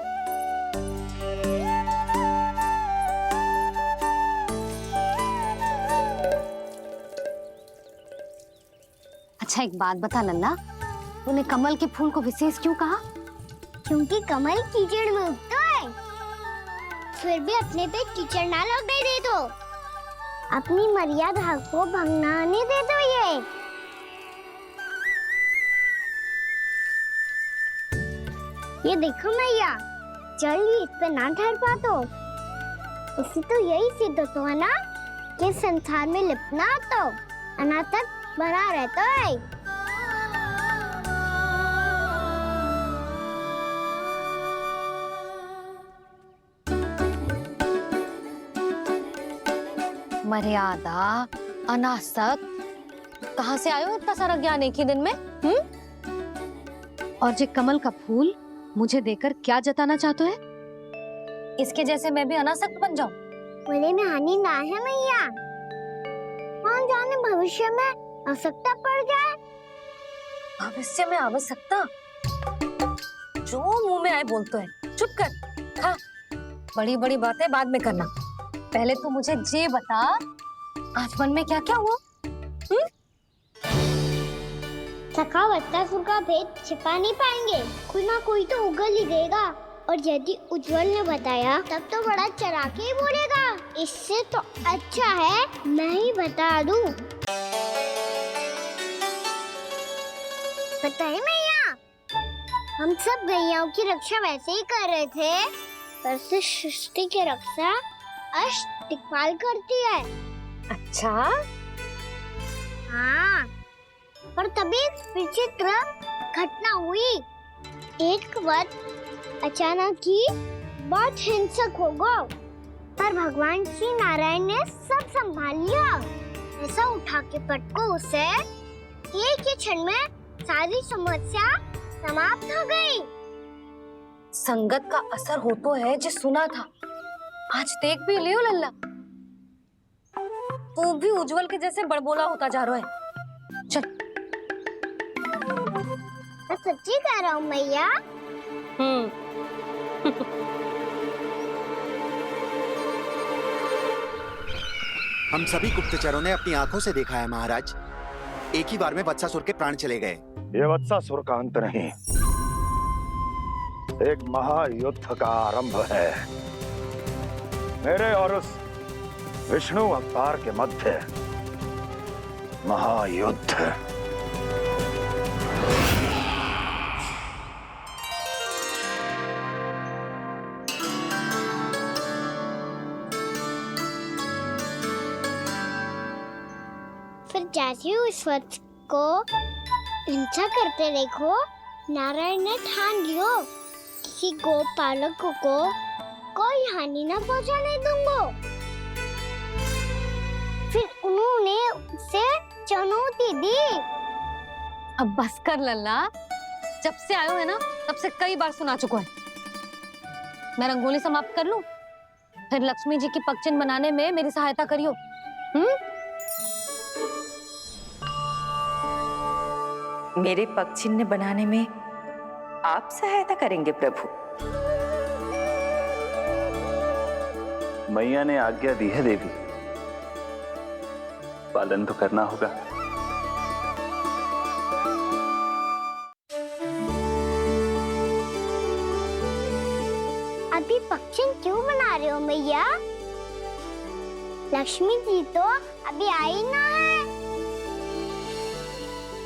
अच्छा एक बात बता लल्ला, तूने कमल के फूल को विशेष क्यों कहा? क्योंकि कमल कीचड़ में उगता है, फिर भी अपने पे कीचड़ ना लगने दे दो। अपनी मर्यादा को भंगना नहीं दे दो। ये देखो मैया, जल भी इस पे ना ठहर पा तो इससे तो यही सिद्ध होता है ना कि संसार में लिपना तो अनाथ तक बना रहता है। मर्यादा, अनासक्त, कहाँ से आयो इतना सारा ज्ञान एक ही दिन में? और ये कमल का फूल मुझे देकर क्या जताना चाहते है? इसके जैसे मैं भी अनासक्त बन जाऊं? बोले में हानि ना है मैया, कौन जाने भविष्य में आवश्यकता पड़ जाए। भविष्य में आवश्यकता? जो मुंह में आए बोलते हैं, चुप कर। हाँ, बड़ी बड़ी बातें बाद में करना, पहले तू मुझे ये बता आज मन में क्या क्या हुआ? सखा वत्सासुर का भेद छिपा नहीं पाएंगे, कोई ना कोई तो उगल ही देगा। और यदि उज्जवल ने बताया तब तो बड़ा चढ़ा के ही बोलेगा। इससे तो अच्छा है मैं ही बता दूं। पता है मैया, हम सब गैयाओं की रक्षा वैसे ही कर रहे थे, पर से सृष्टि की रक्षा दिक्पाल करती है। अच्छा? हाँ, पर तभी एक विचित्र घटना हुई। एक वक्त अचानक ही बहुत हिंसक हो गया, पर भगवान श्री नारायण ने सब संभाल लिया। ऐसा उठा के पटको उसे, एक ही क्षण में सारी समस्या समाप्त हो गई। संगत का असर हो तो है जो सुना था, आज देख भी लियो लल्ला, तू भी उज्जवल के जैसे बड़बोला होता जा रहा है। चल। मैं सच्ची कह रहा हूँ मैया। हम सभी गुप्तचरों ने अपनी आंखों से देखा है महाराज, एक ही बार में वत्सासुर के प्राण चले गए। ये वत्सासुर का अंत नहीं, एक महायुद्ध का आरंभ है। मेरे और उस विष्णु अवतार के मध्य महायुद्ध। फिर जैसे ही उस वत्स को हिंसा करते देखो, नारायण ने ठान लियो किसी गोपालक को कोई हानि न पहुंचाने दूंगा। फिर उन्होंने उसे चुनौती दी। अब बस कर लल्ला, जब से आयो है ना तब से कई बार सुना चुका है। मैं रंगोली समाप्त कर लूं, फिर लक्ष्मी जी की पगचिन बनाने में मेरी सहायता करियो। मेरे पगचिन्ह बनाने में आप सहायता करेंगे प्रभु? मैया ने आज्ञा दी है देवी, पालन तो करना होगा। अभी पगचिन क्यों बना रहे हो मैया? लक्ष्मी जी तो अभी आई ना है।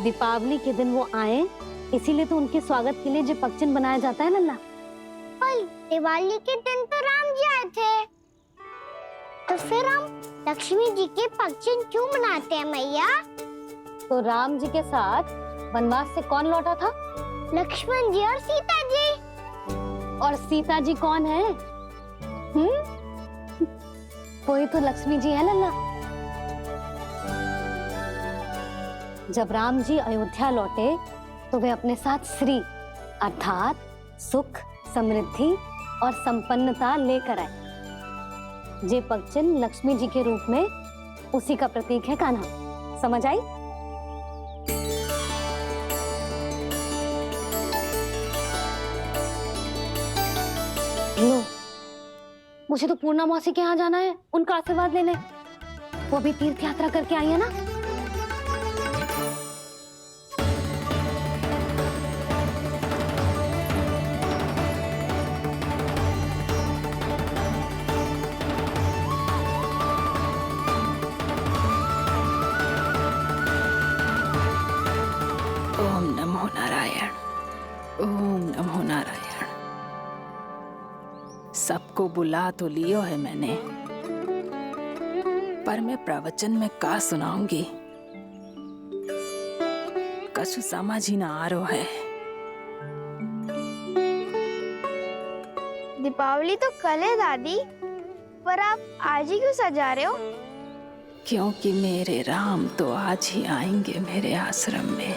दीपावली के दिन वो आए, इसीलिए तो उनके स्वागत के लिए जो पगचिन बनाया जाता है लल्ला। पर दिवाली के दिन तो राम जी आए थे, तो फिर हम लक्ष्मी जी के पगचिन क्यों मनाते हैं मैया? तो राम जी के साथ वनवास से कौन लौटा था? लक्ष्मण जी और सीता जी। और सीता जी कौन है? वही तो लक्ष्मी जी है लल्ला। जब राम जी अयोध्या लौटे तो वे अपने साथ श्री अर्थात सुख, समृद्धि और संपन्नता लेकर आए। जे पगचिन लक्ष्मी जी के रूप में उसी का प्रतीक है कान्हा। समझ आई? लो, मुझे तो पूर्णा मौसी के यहाँ जाना है, उनका आशीर्वाद लेने। वो भी तीर्थ यात्रा करके आई है ना। ओम नमो नारायण, ओम नमो नारायण। सबको बुला तो लियो है मैंने, पर मैं प्रवचन में का सुनाऊंगी, कछु समझ ही ना आ रहा है। दीपावली तो कल है दादी, पर आप आज ही क्यों सजा रहे हो? क्योंकि मेरे राम तो आज ही आएंगे मेरे आश्रम में।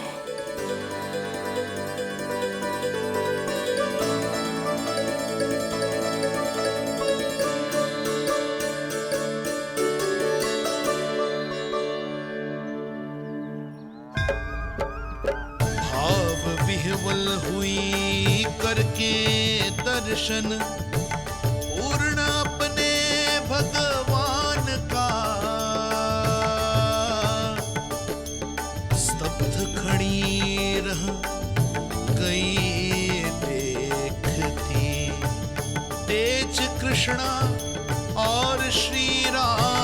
विह्वल हुई करके दर्शन, पूर्ण अपने भगवान का, स्तब्ध खड़ी रह गई देखती तेज कृष्णा और श्री राम